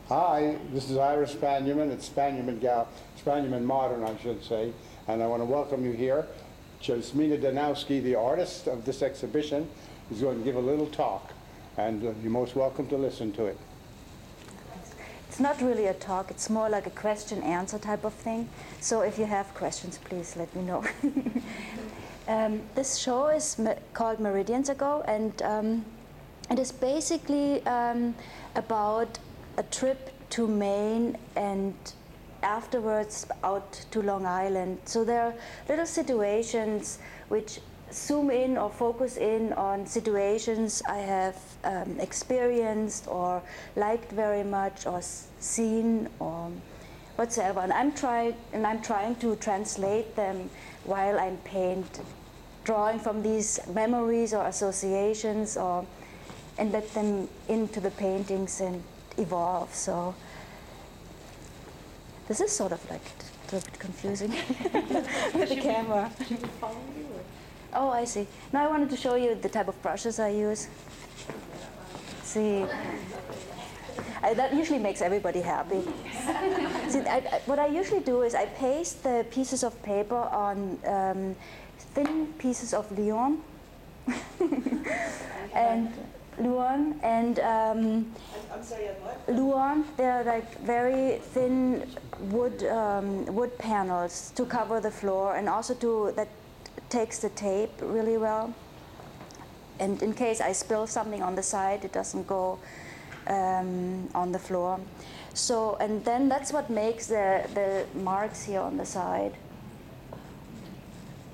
Hi, this is Ira Spanierman. It's Spanierman Modern, I should say. And I want to welcome you here. Jasmina Danowski, the artist of this exhibition, is going to give a little talk. And you're most welcome to listen to it. It's not really a talk, it's more like a question-answer type of thing. So if you have questions, please let me know. This show is called Meridians Ago, and it is basically about a trip to Maine and afterwards out to Long Island. So there are little situations which zoom in or focus in on situations I have experienced or liked very much or seen or whatsoever. And I'm trying to translate them while I'm drawing from these memories or associations and let them into the paintings and evolve. So this is sort of like a little bit confusing with the camera. Should we follow you? Or? Oh, I see. Now I wanted to show you the type of brushes I use. See, that usually makes everybody happy. See, what I usually do is I paste the pieces of paper on thin pieces of Luan and I'm sorry, on what? Luan. They're like very thin wood panels to cover the floor, and also that takes the tape really well. And in case I spill something on the side, it doesn't go on the floor. So, and then that's what makes the marks here on the side.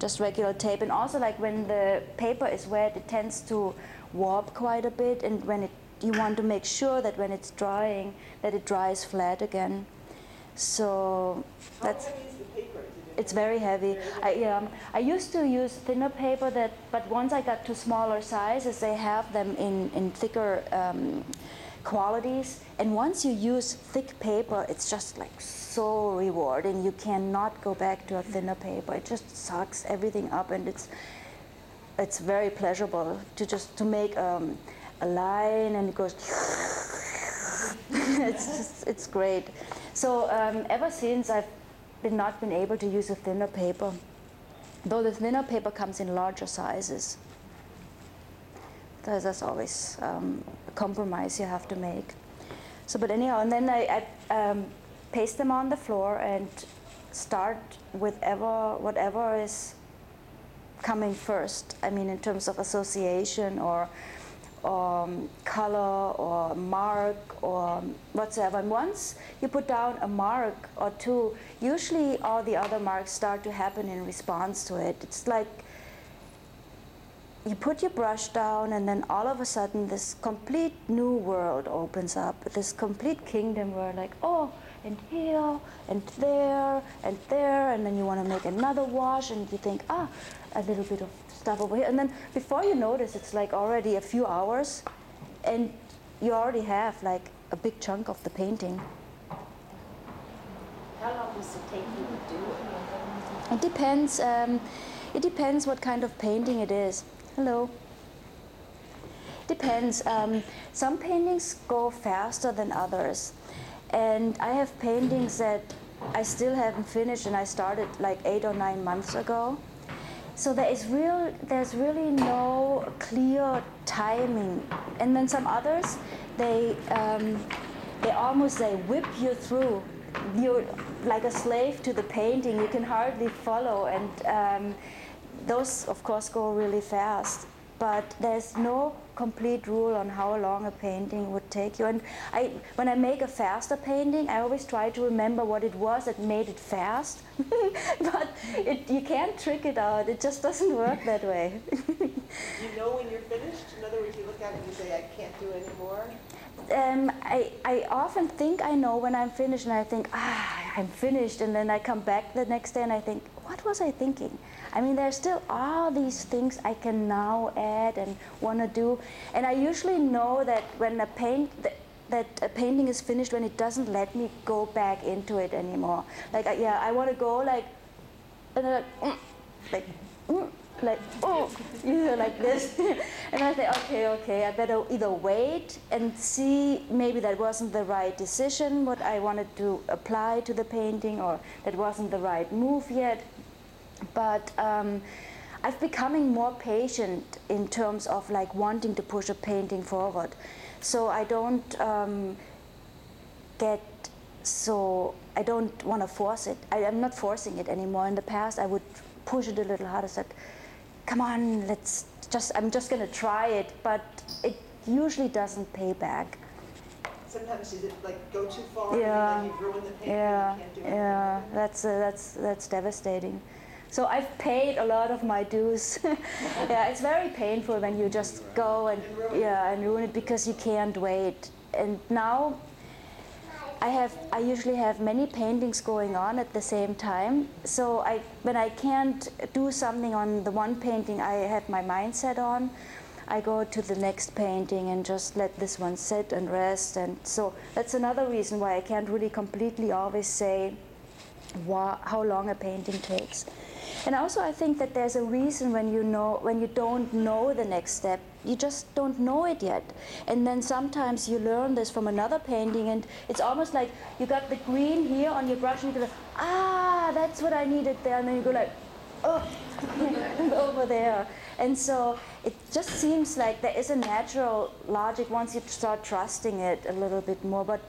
Just regular tape, and also like when the paper is wet, it tends to warp quite a bit, and when you want to make sure that when it's drying, that it dries flat again. So that's. How heavy is the paper? It's very heavy. I used to use thinner paper, but once I got to smaller sizes, they have them in thicker qualities. And once you use thick paper, it's just like so rewarding. You cannot go back to a thinner paper. It just sucks everything up, and it's very pleasurable to make a line, and it goes. It's great. So ever since I've not been able to use a thinner paper, though the thinner paper comes in larger sizes. There's always a compromise you have to make. So, but anyhow, and then I paste them on the floor and start with whatever is coming first. I mean, in terms of association or color or mark or whatsoever. And once you put down a mark or two, usually all the other marks start to happen in response to it. It's like you put your brush down, and then all of a sudden this complete new world opens up, this complete kingdom where like, oh, and here and there, and then you want to make another wash, and you think, a little bit of stuff over here, and then before you notice, it's like already a few hours, and you already have like a big chunk of the painting. How long does it take you to do it? It depends. It depends what kind of painting it is. Hello. Depends. Some paintings go faster than others, and I have paintings that I still haven't finished, and I started like 8 or 9 months ago. So there's really no clear timing. And then some others, they whip you through. You're like a slave to the painting. You can hardly follow, and those of course go really fast. But there's no complete rule on how long a painting would take you. And when I make a faster painting, I always try to remember what it was that made it fast. But you can't trick it out. It just doesn't work that way. You know when you're finished? In other words, you look at it and you say, I can't do anymore? I often think I know when I'm finished, and I think, I'm finished. And then I come back the next day and I think, what was I thinking? I mean, there's still all these things I can now add and want to do. And I usually know that when a painting is finished when it doesn't let me go back into it anymore. Like, I want to go like, and then like, oh, like this. And I think, okay, I better either wait and see, maybe that wasn't the right decision, what I wanted to apply to the painting, or that wasn't the right move yet. But I've becoming more patient in terms of like wanting to push a painting forward. So I don't I don't want to force it. I'm not forcing it anymore. In the past, I would push it a little harder, said, come on, I'm just going to try it, but it usually doesn't pay back. Sometimes is it like go too far Yeah. and then you ruin the painting Yeah, and you can't do anything yeah, with it? that's devastating. So I've paid a lot of my dues. Yeah, it's very painful when you just go and ruin it because you can't wait. And now I usually have many paintings going on at the same time. So when I can't do something on the one painting I have my mindset on, I go to the next painting and just let this one sit and rest. And so that's another reason why I can't really completely always say how long a painting takes. And also I think that there's a reason when you don't know the next step, you just don't know it yet. And then sometimes you learn this from another painting, and it's almost like you got the green here on your brush and you go like, that's what I needed there, and then you go like, oh, over there. And so it just seems like there is a natural logic once you start trusting it a little bit more. But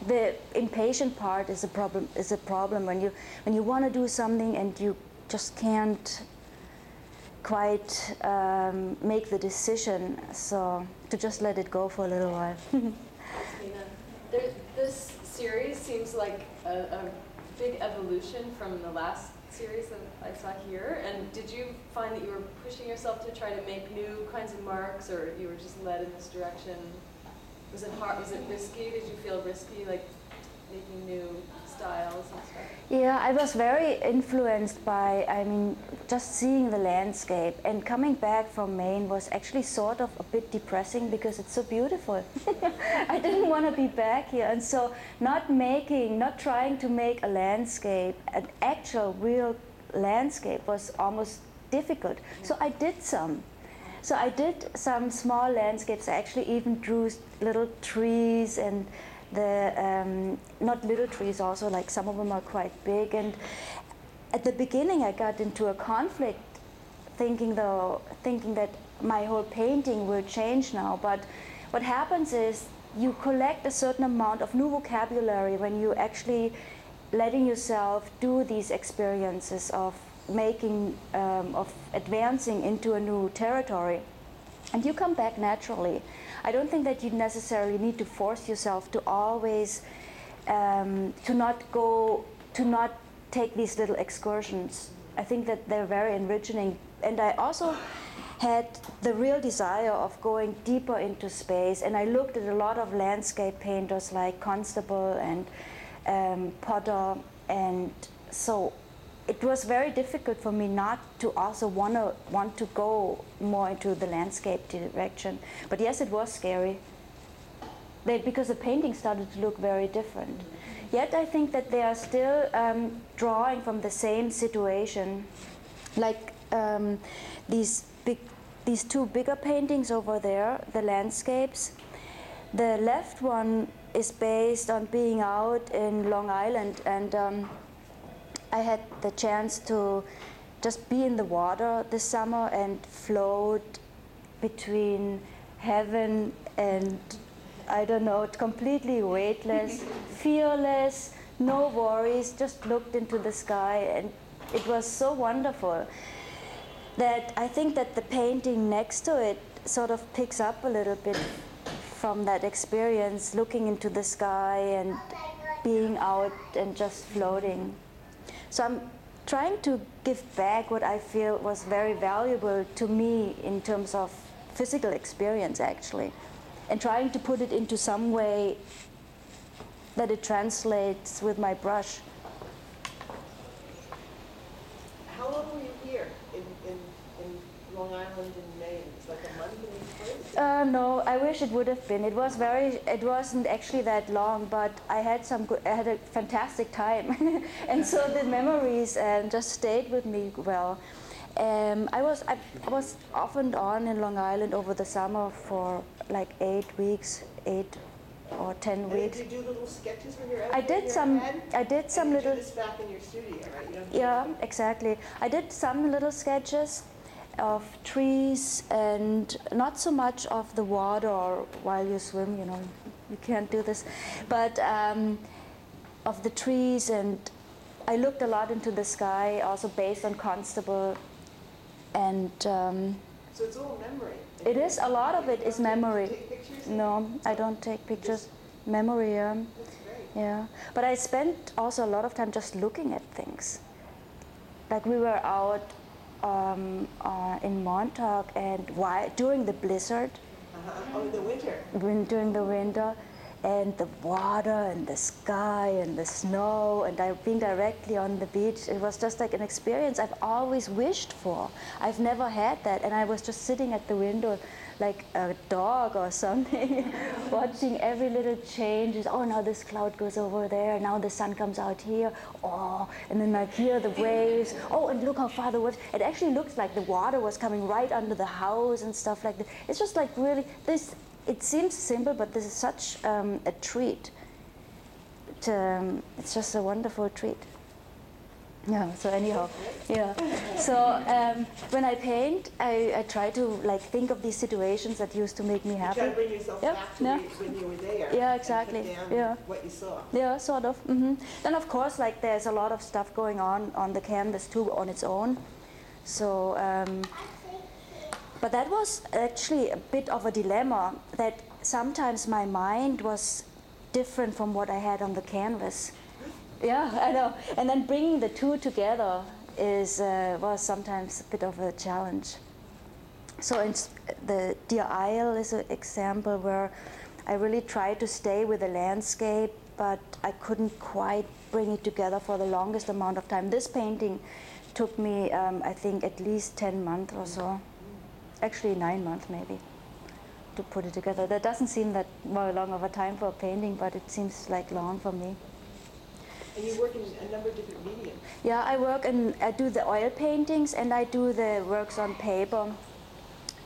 the impatient part is a problem when you want to do something and you just can't quite make the decision, so to just let it go for a little while. Jasmina, this series seems like a big evolution from the last series that I saw here, and did you find that you were pushing yourself to try to make new kinds of marks, or you were just led in this direction? Was it hard? Was it risky? Did you feel risky, like making new styles and stuff? Yeah, I was very influenced by, just seeing the landscape. And coming back from Maine was actually sort of a bit depressing because it's so beautiful. I didn't want to be back here. And so not trying to make a landscape, an actual real landscape, was almost difficult. So I did some. So I did some small landscapes. I actually even drew little trees, and not little trees also, like some of them are quite big. And at the beginning I got into a conflict thinking that my whole painting will change now. But what happens is you collect a certain amount of new vocabulary when you actually letting yourself do these experiences of making, of advancing into a new territory, and you come back naturally. I don't think that you necessarily need to force yourself to always, to not take these little excursions. I think that they're very enriching, and I also had the real desire of going deeper into space, and I looked at a lot of landscape painters like Constable and Potter, and so it was very difficult for me not to also want to go more into the landscape direction. But yes, it was scary, because the painting started to look very different. Yet I think that they are still drawing from the same situation, like these two bigger paintings over there, the landscapes. The left one is based on being out in Long Island, and I had the chance to just be in the water this summer and float between heaven and, I don't know, completely weightless, fearless, no worries, just looked into the sky, and it was so wonderful that I think that the painting next to it sort of picks up a little bit from that experience, looking into the sky and being out and just floating. So I'm trying to give back what I feel was very valuable to me in terms of physical experience, actually, and trying to put it into some way that it translates with my brush. How long were you here in Long Island in Maine? It's like a month in each place? No, I wish it would have been. It wasn't actually that long, but I had I had a fantastic time, and so the memories just stayed with me well. I was off and on in Long Island over the summer for like 8 weeks, 8 or 10 And weeks. did you do little sketches when you're out I there in did your some. head? I did some And you little. do this back in your studio, right? You don't do Yeah, exactly. I did some little sketches of trees and not so much of the water or while you swim, you know, you can't do this, but of the trees, and I looked a lot into the sky, also based on Constable, and So it's all memory. it is, a lot of it is memory. Take pictures? No, I don't take pictures. Memory, That's great. yeah. But I spent also a lot of time just looking at things. Like we were out in Montauk, and during the blizzard, Oh, in the winter. during the winter, and the water and the sky and the snow, and being directly on the beach, it was just like an experience I've always wished for. I've never had that, and I was just sitting at the window like a dog or something, watching every little change. Oh, now this cloud goes over there, now the sun comes out here, oh, and then like here the waves, oh, and look how far the waves. It actually looks like the water was coming right under the house and stuff like that. It's just like really, it seems simple, but this is such a treat. It's just a wonderful treat. Yeah, so anyhow, yeah. So when I paint, I try to like think of these situations that used to make me You happy. try to bring yourself Yep, back to yeah. when you were there. Yeah, and exactly, put down yeah. what you saw. Yeah, sort of. Then of course, like there's a lot of stuff going on the canvas too on its own. So, but that was actually a bit of a dilemma, that sometimes my mind was different from what I had on the canvas. Yeah, I know. And then bringing the two together was sometimes a bit of a challenge. So the Deer Isle is an example where I really tried to stay with the landscape, but I couldn't quite bring it together for the longest amount of time. This painting took me, I think, at least 10 months or so. Actually 9 months maybe, to put it together. That doesn't seem that long of a time for a painting, but it seems like long for me. And you work in a number of different mediums. Yeah, I do the oil paintings, and I do the works on paper.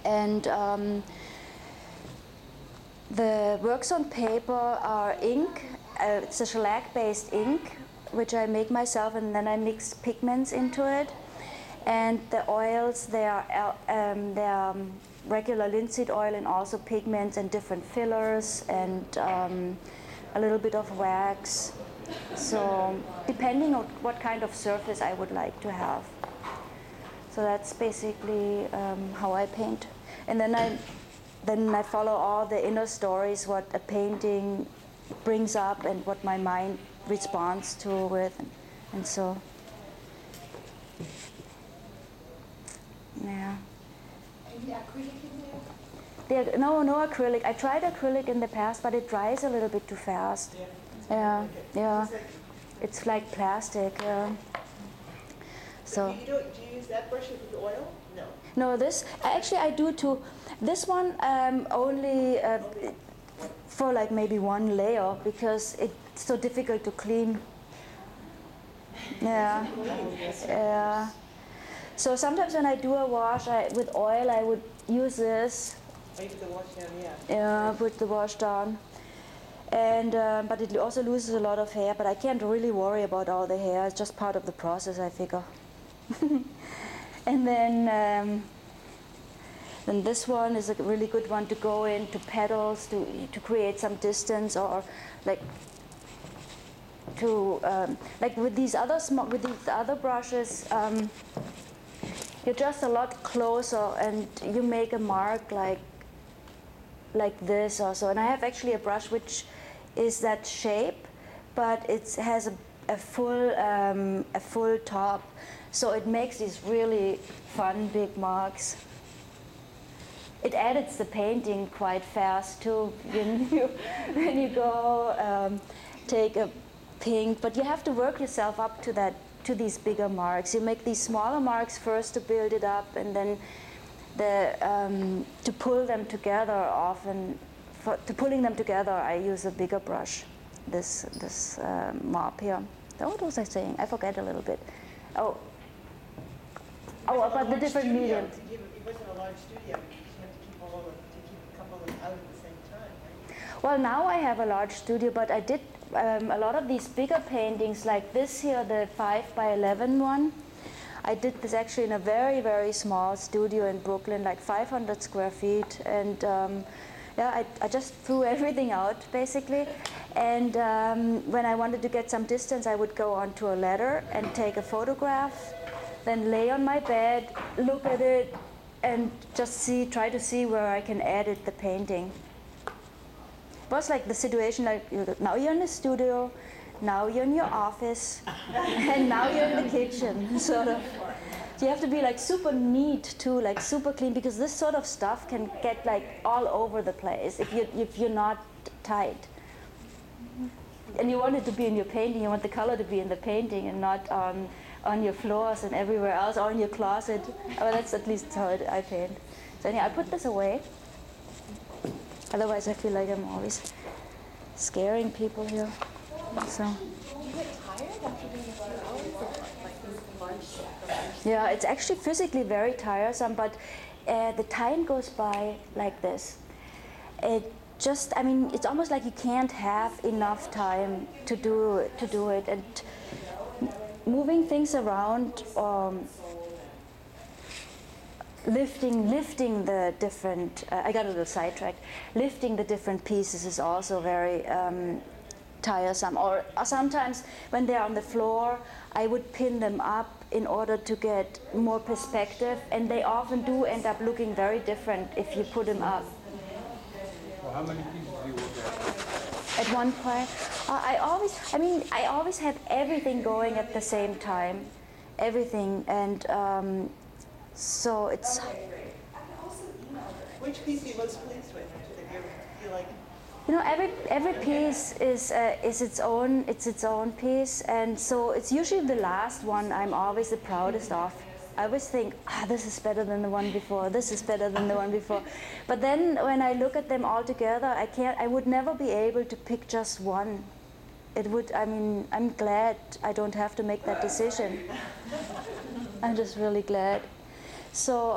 And the works on paper are ink. It's a shellac-based ink, which I make myself, and then I mix pigments into it. And the oils, they are regular linseed oil and also pigments and different fillers and a little bit of wax. So depending on what kind of surface I would like to have. So that's basically how I paint. And then I follow all the inner stories, what a painting brings up and what my mind responds to with, and so. Yeah. Any acrylic in there? No acrylic. I tried acrylic in the past, but it dries a little bit too fast. Yeah. Yeah. It's like- It's like plastic. Yeah. So. Do you use that brush with the oil? No. No, this actually I do too. This one only for like maybe one layer, because it's so difficult to clean. Yeah. Yeah. So sometimes when I do a wash with oil, I would use this. I use the wash down, yeah. Yeah, put the wash down. And but it also loses a lot of hair, but I can't really worry about all the hair. It's just part of the process, I figure. And then this one is a really good one to go into petals to create some distance, or like to like with these other brushes. You're just a lot closer, and you make a mark like this also. And I have actually a brush which is that shape, but it has a full top, so it makes these really fun big marks. It edits the painting quite fast too when you go take a pink, but you have to work yourself up to these bigger marks. You make these smaller marks first to build it up, and then to pull them together often, to pulling them together, I use a bigger brush, this mop here. What was I saying? I forget a little bit. Oh, about the different mediums. It wasn't a large studio. You had to keep a couple of them out at the same time, right? Well, now I have a large studio, but I did a lot of these bigger paintings, like this here, the 5 by 11 one. I did this actually in a very, very small studio in Brooklyn, like 500 square feet. And yeah, I just threw everything out, basically. And when I wanted to get some distance, I would go onto a ladder and take a photograph, then lay on my bed, look at it, and just try to see where I can edit the painting. It was like the situation, like now you're in the studio, now you're in your office, and now you're in the kitchen, sort of. You have to be like super neat too, like super clean, because this sort of stuff can get like all over the place if you're not tight. And you want it to be in your painting, you want the color to be in the painting and not on your floors and everywhere else, or in your closet. Well, that's at least how I paint. So anyway, I put this away. Otherwise, I feel like I'm always scaring people here. So. Do you get tired after doing a few hours of like these large? Yeah, it's actually physically very tiresome, but the time goes by like this. I mean, it's almost like you can't have enough time to do it, and moving things around, lifting the different. I got a little sidetracked. Lifting the different pieces is also very tiresome. Or sometimes when they're on the floor, I would pin them up in order to get more perspective, and they often do end up looking very different if you put them up. Well, how many pieces do you work At one point, I always have everything going at the same time, everything, and so it's. Which piece are you most pleased with? If you ever feel like You know, every piece is its own piece, and so it's usually the last one I'm always the proudest of. I always think, this is better than the one before. This is better than the one before. But then when I look at them all together, I would never be able to pick just one. I'm glad I don't have to make that decision. I'm just really glad. So.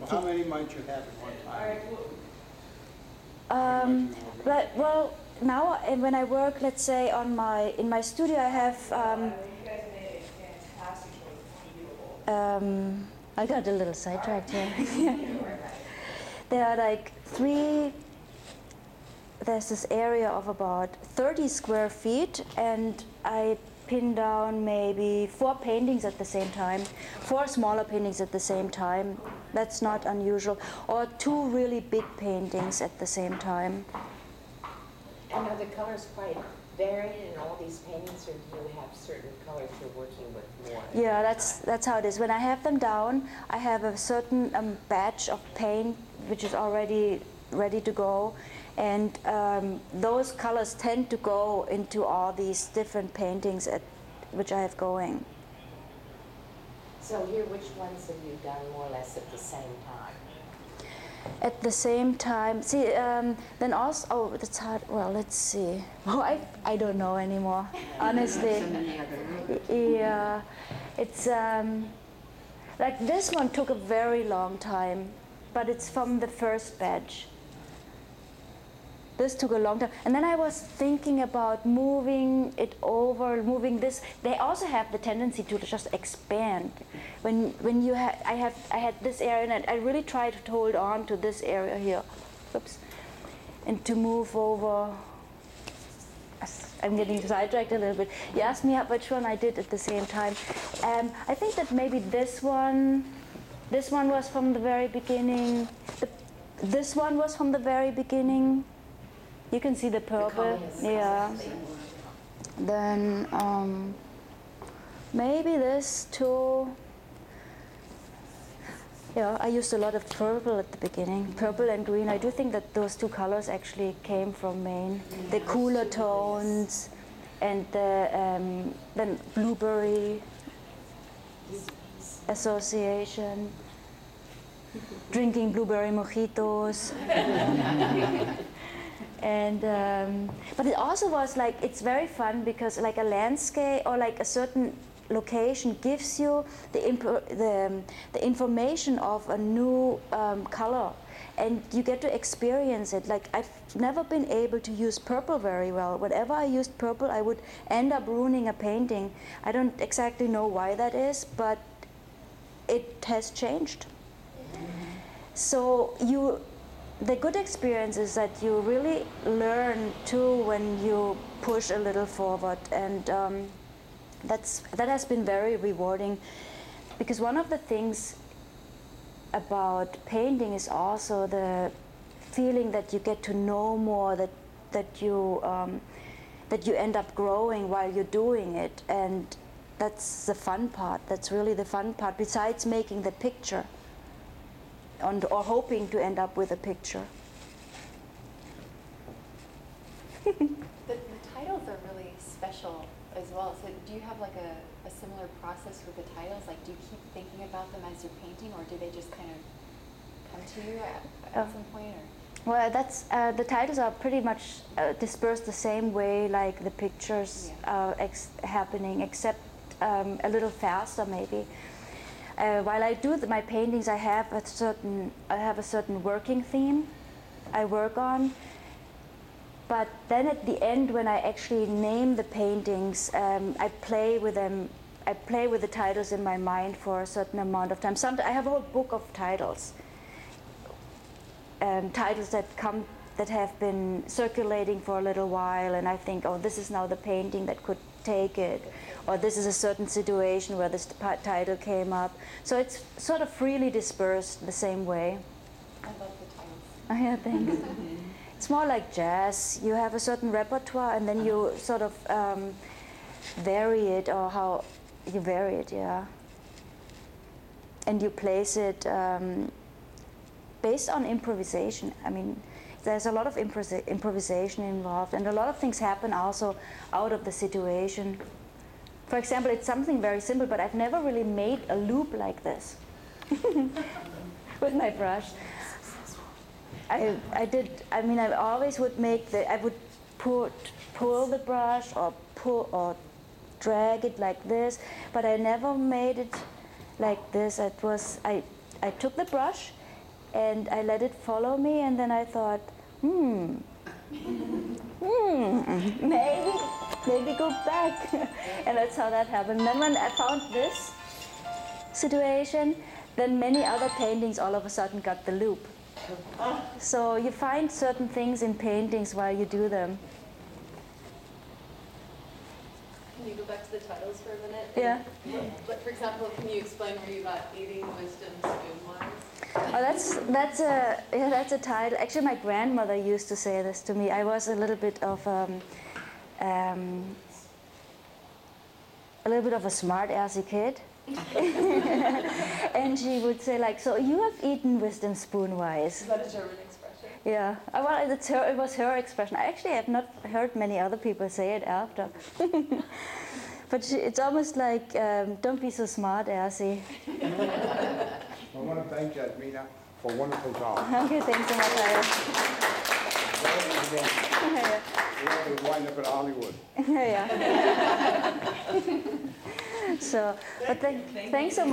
How many might you have at one time? Well, now when I work, let's say in my studio, I have. I got a little sidetracked here. There are like there's this area of about 30 square feet, and I pin down maybe 4 paintings at the same time, 4 smaller paintings at the same time. That's not unusual. Or 2 really big paintings at the same time. And are the colors quite varied in all these paintings, or do you have certain colors you're working with more? Yeah, that's how it is. When I have them down, I have a certain batch of paint which is already ready to go, and those colors tend to go into all these different paintings which I have going. So here, which ones have you done more or less at the same time? At the same time, see, then also, that's hard. Well, let's see. Oh, I don't know anymore, honestly. Yeah, it's like this one took a very long time, but it's from the first batch. This took a long time, and then I was thinking about moving it over, moving this. They also have the tendency to just expand. When you I had this area, and I really tried to hold on to this area here, oops, and to move over. I'm getting sidetracked a little bit. You asked me which one I did at the same time. I think that maybe this one was from the very beginning. This one was from the very beginning. You can see the purple, yeah. Then maybe this too. Yeah, I used a lot of purple at the beginning, purple and green. I do think that those 2 colors actually came from Maine. The cooler tones and the then blueberry association. drinking blueberry mojitos. And but it also was like, it's very fun because like a landscape or like a certain location gives you the information of a new color, and you get to experience it. Like, I've never been able to use purple very well. Whenever I used purple, I would end up ruining a painting. I don't exactly know why that is, but it has changed. So the good experience is that you really learn too when you push a little forward, and that has been very rewarding, because one of the things about painting is also the feeling that you get to know more, that you end up growing while you're doing it, and that's the fun part. That's really the fun part, besides making the picture or hoping to end up with a picture. The titles are really special as well. So do you have like a similar process with the titles? Like, do you keep thinking about them as you're painting, or do they just kind of come to you at some point? Or? Well, that's the titles are pretty much dispersed the same way like the pictures happening, except a little faster maybe. While I do my paintings, I have a certain working theme I work on. But then at the end, when I actually name the paintings, I play with them. I play with the titles in my mind for a certain amount of time. I have a whole book of titles, titles that have been circulating for a little while, and I think, oh, this is now the painting that could take it, or this is a certain situation where this title came up. So it's sort of freely dispersed the same way. I love the titles. Oh, yeah, thanks. It's more like jazz. You have a certain repertoire, and then you sort of vary it, or how you vary it, yeah. And you place it based on improvisation. I mean, there's a lot of improvisation involved, and a lot of things happen also out of the situation. For example, it's something very simple, but I've never really made a loop like this with my brush. I always would I would pull the brush or drag it like this, but I never made it like this. I took the brush and I let it follow me, and then I thought, maybe go back. And that's how that happened. Then when I found this situation, then many other paintings all of a sudden got the loop. So you find certain things in paintings while you do them. Can you go back to the titles for a minute? Yeah. Like, for example, can you explain where you got eating wisdom spoon wise? Oh, that's a title. Actually, my grandmother used to say this to me. I was a little bit of a smart-assy kid. And she would say, like, so you have eaten wisdom spoon-wise. Is that a German expression? Yeah. Well, it was her expression. I actually have not heard many other people say it after. But it's almost like, don't be so smart-assy. I want to thank Jasmina for a wonderful job. Okay, thanks so much, Ira. We wind up in Hollywood. Yeah. So, but thanks so much.